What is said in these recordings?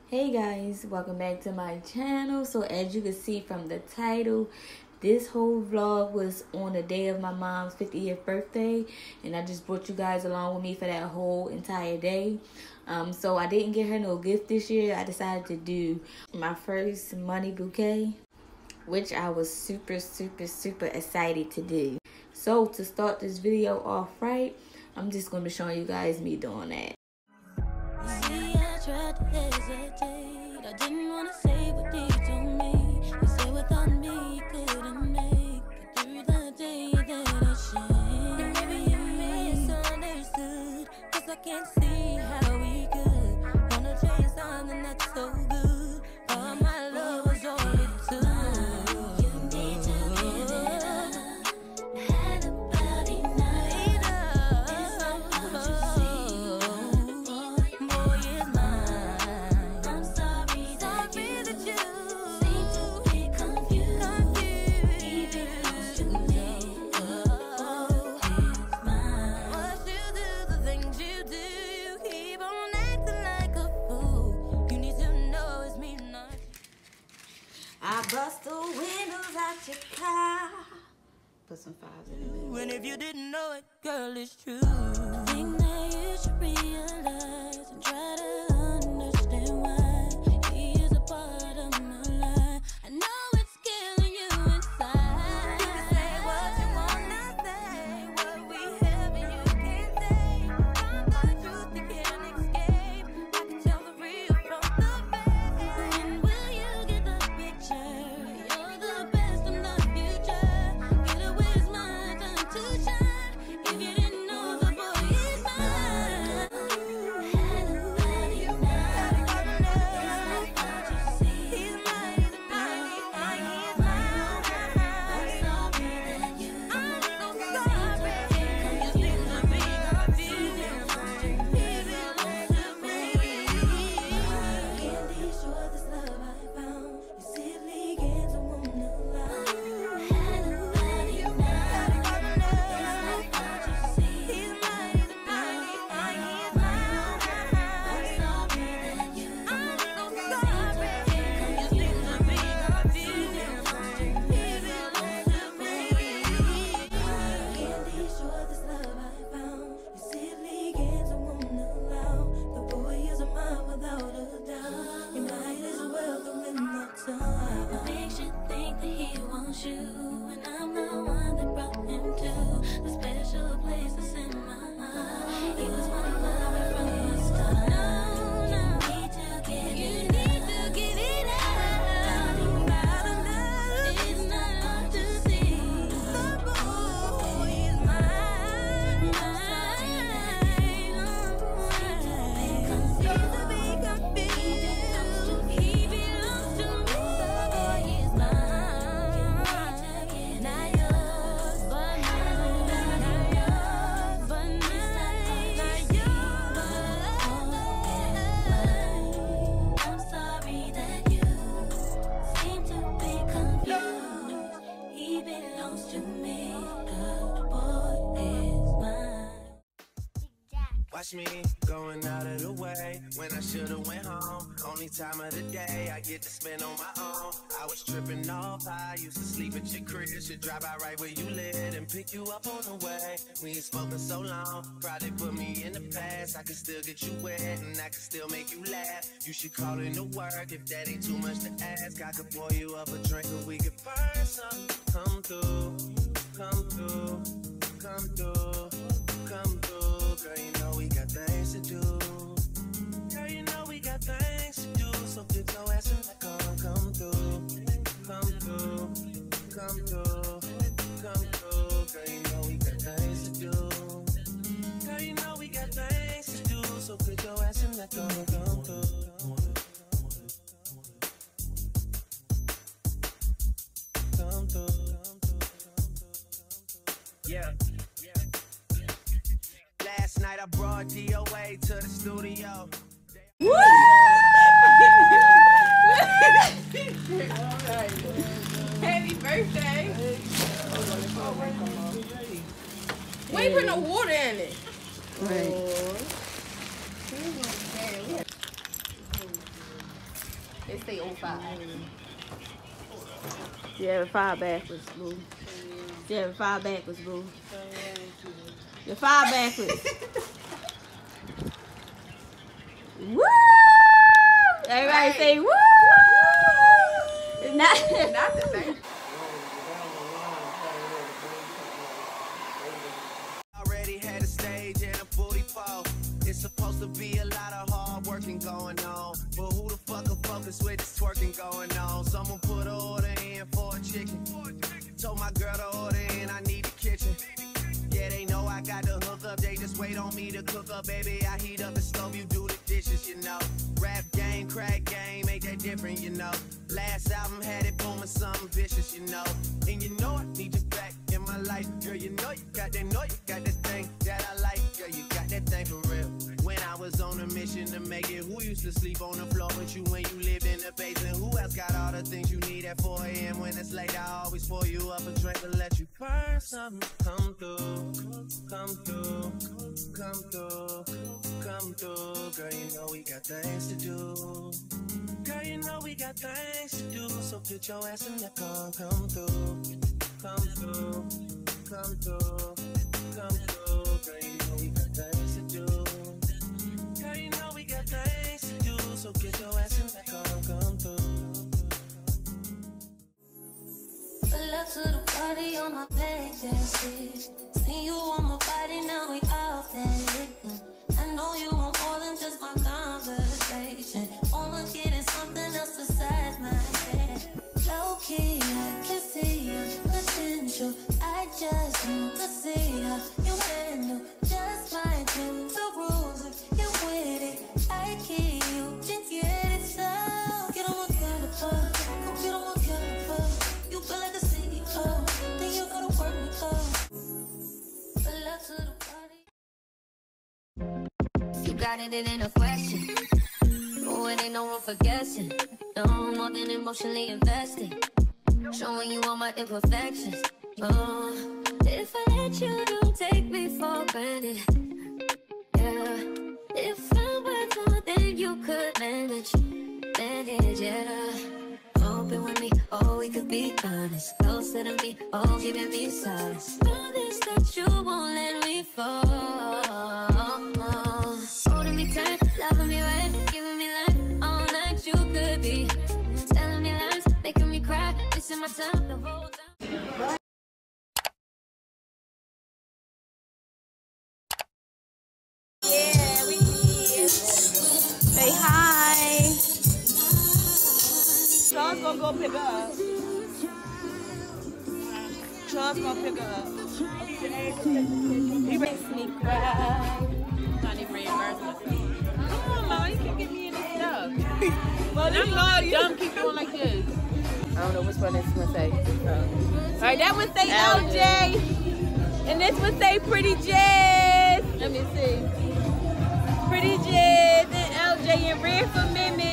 Hey guys, welcome back to my channel. So as you can see from the title, this whole vlog was on the day of my mom's 50th birthday, and I just brought you guys along with me for that whole entire day. So I didn't get her no gift this year. I decided to do my first money bouquet, which I was super excited to do. So to start this video off right, I'm just going to be showing you guys me doing that. Tried to hesitate. I didn't want to say what they told me. You said without me you couldn't make it through the day that I shared. And maybe you misunderstood, 'cause I can't see how we could wanna change something that's so good. All my love was all it took. You need to give it up. Had about enough. It's not what you see. I bust the windows out your car. Put some fives in it. And if you didn't know it, girl, it's true. I think that you should realize and try to understand why he is a part of my life. I know it's killing you inside. You can say what you wanna say, what we have and you can't say. From the truth you can't escape. I can tell the real from the fake. When will you get the picture? You're the best in the future. Get away is my time to shine. If you didn't know, the boy is mine. Had about enough. It's not what you see. He's mine, he's mine, he's mine, he's mine. I'm sorry that you. I'm so sorry. You seem to be confused. He belongs to me. Can't be sure this love I found. You simply can't someone alive. Had about enough. It's not what you see. He's mine, he's mine, he's mine, he's mine. I'm sorry that you. I'm so sorry. You seem to be confused. He belongs to me. Can't be sure this love I found. You simply can't someone allow. The boy is mine without a doubt. You might as well go in the time. It makes you think that he wants you, and I'm the one that brought him to the special place that's in my heart. He was my lover from the start. No, you need to give it up. It's not hard to see. The boy is mine. Seems to be confused. He belongs to me. The boy is mine. Not yours, but mine. Not yours, but mine. Not yours. I'm sorry that you seem to be confused. He belongs to me. The boy is mine. Watch me going out of the way when I should've went home. Only time of the day I get to spend on my own. I was tripping off, I used to sleep at your crib. Should drive out right where you live and pick you up on the way. We ain't spoken so long, probably put me in the past. I could still get you wet and I could still make you laugh. You should call in to work if that ain't too much to ask. I could pour you up a drink or we could burn some. Come through, come through, come through, come through. Girl, you know we got things to do. Girl, you know we got things to do. So get your ass in the car, come through, come through, come through, come through. Girl, you know we got things to do. Girl, you know we got things to do. So get your ass in the car, come through, come through. Yeah. Last night I brought DOA to the studio. Woo! Happy birthday! We ain't put no water in it. Right. say 05. You have 5 backwards, boo. You have 5 backwards, boo. You're 5 backwards. Woo! Everybody say woo! Not the same. Already had a stage and a booty fall. It's supposed to be a lot of hard working going on. But who the fuck will focus with this twerking going on? Someone put an order in for a chicken. Told my girl to order in, I need the kitchen. Yeah, they know I got the hook up, they just wait on me to cook up, baby. I heat up the stove, you do the dishes, you know. Rap game, crack game, ain't that different, you know. Last album had it booming, something vicious, you know. And you know I need you back in my life, girl. You know you got that thing that I like, girl. You got that thing for real. When I was on a mission to make it, who used to sleep on the floor with you when you lived in the basement? Who else got all the things you need at 4 a.m. when it's late? I always pour you up a drink and let you burn something. Come through, come through, come through, come through. Girl, you know we got things to do. Girl, you know we got things to do. So get your ass in the car, come through, come through, come through, come through. Girl, you know we got things to do. Girl, you know we got things to do. So get your ass in the car, come through. Pull up to the party on my page and see. See you on my body, now we out there. I know you want more than just my conversation. Wanna get in something else besides my head. Low key, I can see your potential. I just want to see how you handle. Just my gentle rules. If you're with it, I keep you. Just get it so. Get on my caliber. Go get on my caliber. You feel like a CEO. Then you gotta work me up. Pull up to the party. You got it, it ain't a question. Oh, it ain't no room for guessing. No, more than emotionally invested. Showing you all my imperfections. Oh, if I let you, don't take me for granted. Yeah, if I'm worth more than you could manage, yeah. Open with me, oh, we could be honest. Closer to me, oh, giving me solace. Promise that you won't let me fall. Holding me tight, loving me right, giving me life all night. You could be telling me lies, making me cry, missing my time the whole time. Yeah, we did. Say hi. Charles gonna go pick her up. Charles gonna pick her up. He makes me cry. Not even reimbursement. Come on, Mom, you can get me in this stuff. Well, I'm not dumb, keep doing like this. I don't know which one this one say. All right, that one say LJ. And this one say Pretty Jazz. Let me see. Pretty Jazz and LJ and Red for Mimi.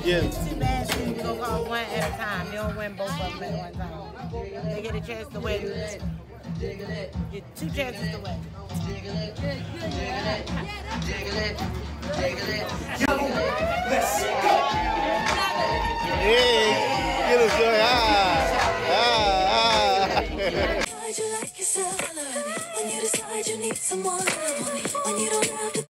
Yeah. Two matches, we gonna call one at a time. They don't win both of them at one time. They get a chance to win. Get two chances to win. Hey, get us going. When you decide you need someone, when you don't have to